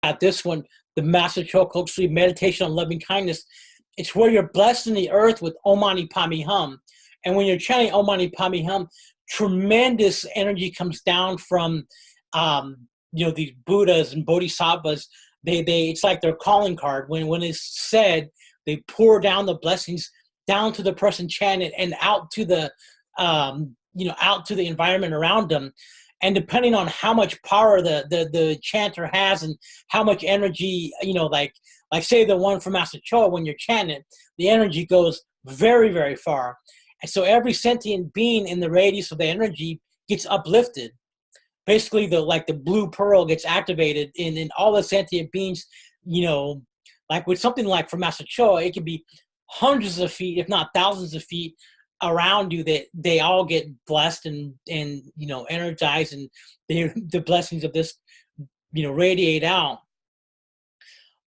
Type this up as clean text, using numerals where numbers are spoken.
at this one, the Master Choa Kok Sui Meditation on Loving Kindness. It's where you're blessing the earth with Om Mani Padme Hum. And when you're chanting Om Mani Padme Hum, tremendous energy comes down from, these Buddhas and Bodhisattvas. It's like their calling card. When it's said, they pour down the blessings down to the person chanted and out to the, out to the environment around them. And depending on how much power the chanter has and how much energy, like say the one from Master Choa, when you're chanting, the energy goes very, very far. And so every sentient being in the radius of the energy gets uplifted. Basically, the blue pearl gets activated in all the sentient beings, like with something like from Master Choa, it could be hundreds of feet, if not thousands of feet around you, that they all get blessed and energized, and the blessings of this radiate out.